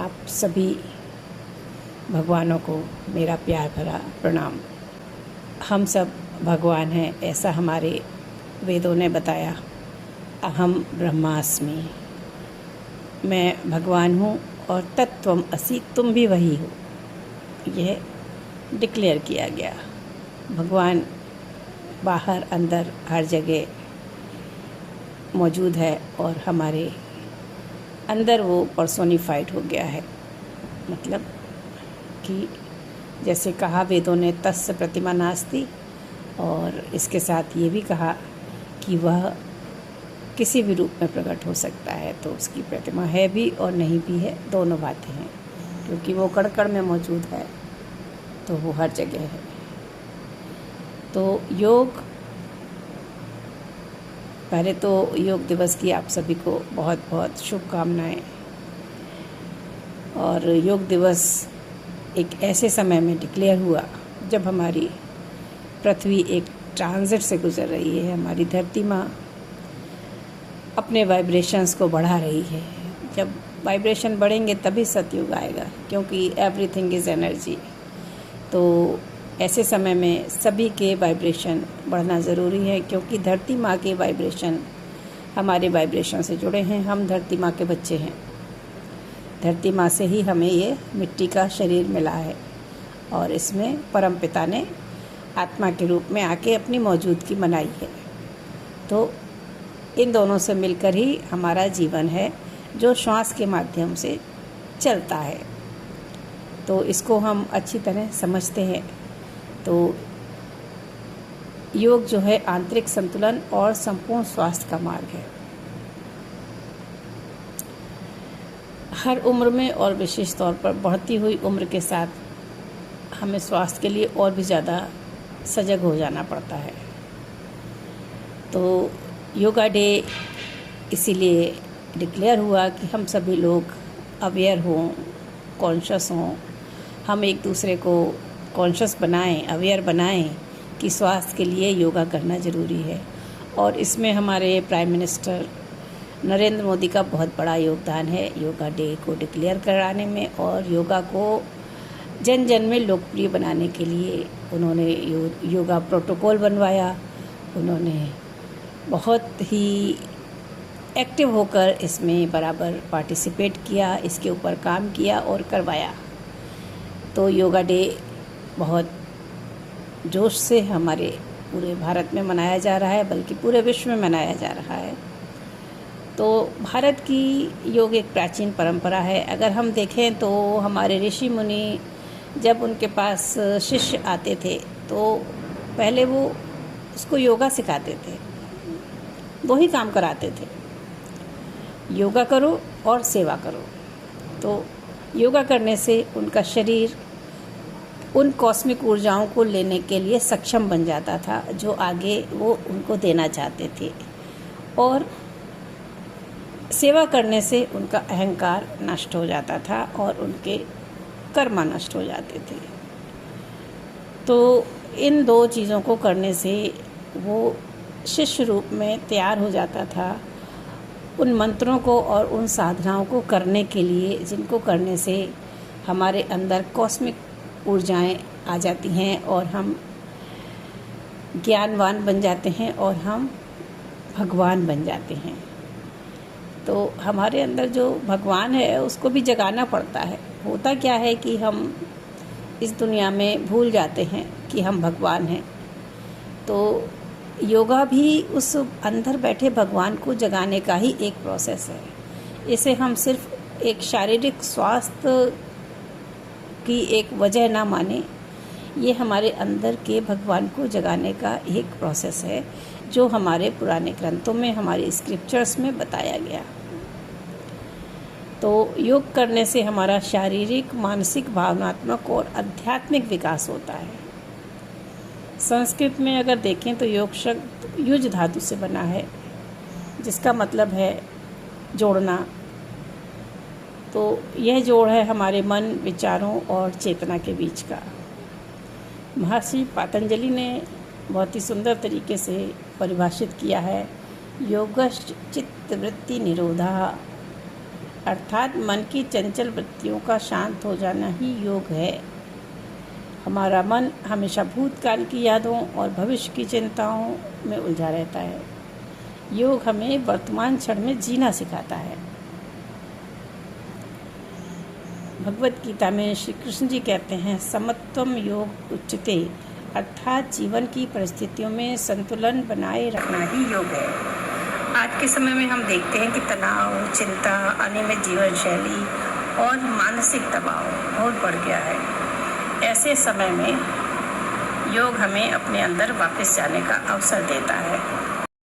आप सभी भगवानों को मेरा प्यार भरा प्रणाम। हम सब भगवान हैं, ऐसा हमारे वेदों ने बताया। अहम ब्रह्मास्मि, मैं भगवान हूँ और तत्त्वम असि, तुम भी वही हो, यह डिक्लेयर किया गया। भगवान बाहर अंदर हर जगह मौजूद है और हमारे अंदर वो पर्सोनिफाइड हो गया है। मतलब कि जैसे कहा वेदों ने तस्य प्रतिमा नास्ति, और इसके साथ ये भी कहा कि वह किसी भी रूप में प्रकट हो सकता है। तो उसकी प्रतिमा है भी और नहीं भी है, दोनों बातें हैं, क्योंकि वो कण कण में मौजूद है, तो वो हर जगह है। तो योग, पहले तो योग दिवस की आप सभी को बहुत बहुत शुभकामनाएं। और योग दिवस एक ऐसे समय में डिक्लेयर हुआ जब हमारी पृथ्वी एक ट्रांजिट से गुजर रही है। हमारी धरती माँ अपने वाइब्रेशंस को बढ़ा रही है। जब वाइब्रेशन बढ़ेंगे तभी सतयुग आएगा, क्योंकि एवरीथिंग इज़ एनर्जी। तो ऐसे समय में सभी के वाइब्रेशन बढ़ना ज़रूरी है, क्योंकि धरती माँ के वाइब्रेशन हमारे वाइब्रेशन से जुड़े हैं। हम धरती माँ के बच्चे हैं। धरती माँ से ही हमें ये मिट्टी का शरीर मिला है, और इसमें परमपिता ने आत्मा के रूप में आके अपनी मौजूदगी बनाई है। तो इन दोनों से मिलकर ही हमारा जीवन है, जो श्वास के माध्यम से चलता है। तो इसको हम अच्छी तरह समझते हैं। तो योग जो है आंतरिक संतुलन और संपूर्ण स्वास्थ्य का मार्ग है। हर उम्र में और विशेष तौर पर बढ़ती हुई उम्र के साथ हमें स्वास्थ्य के लिए और भी ज़्यादा सजग हो जाना पड़ता है। तो योगा डे इसीलिए डिक्लेयर हुआ कि हम सभी लोग अवेयर हों, कॉन्शियस हों। हम एक दूसरे को कॉन्शियस बनाएं, अवेयर बनाएं कि स्वास्थ्य के लिए योगा करना ज़रूरी है। और इसमें हमारे प्राइम मिनिस्टर नरेंद्र मोदी का बहुत बड़ा योगदान है योगा डे को डिक्लेयर कराने में, और योगा को जन जन में लोकप्रिय बनाने के लिए उन्होंने योगा प्रोटोकॉल बनवाया। उन्होंने बहुत ही एक्टिव होकर इसमें बराबर पार्टिसिपेट किया, इसके ऊपर काम किया और करवाया। तो योगा डे बहुत जोश से हमारे पूरे भारत में मनाया जा रहा है, बल्कि पूरे विश्व में मनाया जा रहा है। तो भारत की योग एक प्राचीन परंपरा है। अगर हम देखें तो हमारे ऋषि मुनि जब उनके पास शिष्य आते थे तो पहले वो उसको योगा सिखाते थे, दो ही काम कराते थे, योगा करो और सेवा करो। तो योगा करने से उनका शरीर उन कॉस्मिक ऊर्जाओं को लेने के लिए सक्षम बन जाता था जो आगे वो उनको देना चाहते थे, और सेवा करने से उनका अहंकार नष्ट हो जाता था और उनके कर्म नष्ट हो जाते थे। तो इन दो चीज़ों को करने से वो शिष्य रूप में तैयार हो जाता था उन मंत्रों को और उन साधनाओं को करने के लिए, जिनको करने से हमारे अंदर कॉस्मिक ऊर्जाएं आ जाती हैं और हम ज्ञानवान बन जाते हैं और हम भगवान बन जाते हैं। तो हमारे अंदर जो भगवान है उसको भी जगाना पड़ता है। होता क्या है कि हम इस दुनिया में भूल जाते हैं कि हम भगवान हैं। तो योगा भी उस अंदर बैठे भगवान को जगाने का ही एक प्रोसेस है। इसे हम सिर्फ एक शारीरिक स्वास्थ्य की एक वजह ना माने, ये हमारे अंदर के भगवान को जगाने का एक प्रोसेस है, जो हमारे पुराने ग्रंथों में, हमारे स्क्रिप्चर्स में बताया गया। तो योग करने से हमारा शारीरिक, मानसिक, भावनात्मक और आध्यात्मिक विकास होता है। संस्कृत में अगर देखें तो योग शब्द युज धातु से बना है, जिसका मतलब है जोड़ना। तो यह जोड़ है हमारे मन, विचारों और चेतना के बीच का। महर्षि पतंजलि ने बहुत ही सुंदर तरीके से परिभाषित किया है, योगश्च चित्त वृत्ति निरोधा अर्थात मन की चंचल वृत्तियों का शांत हो जाना ही योग है। हमारा मन हमेशा भूतकाल की यादों और भविष्य की चिंताओं में उलझा रहता है। योग हमें वर्तमान क्षण में जीना सिखाता है। भगवत गीता में श्री कृष्ण जी कहते हैं, समत्वम योग उच्यते, अर्थात जीवन की परिस्थितियों में संतुलन बनाए रखना ही योग है। आज के समय में हम देखते हैं कि तनाव, चिंता, अनियमित जीवन शैली और मानसिक दबाव बहुत बढ़ गया है। ऐसे समय में योग हमें अपने अंदर वापस जाने का अवसर देता है।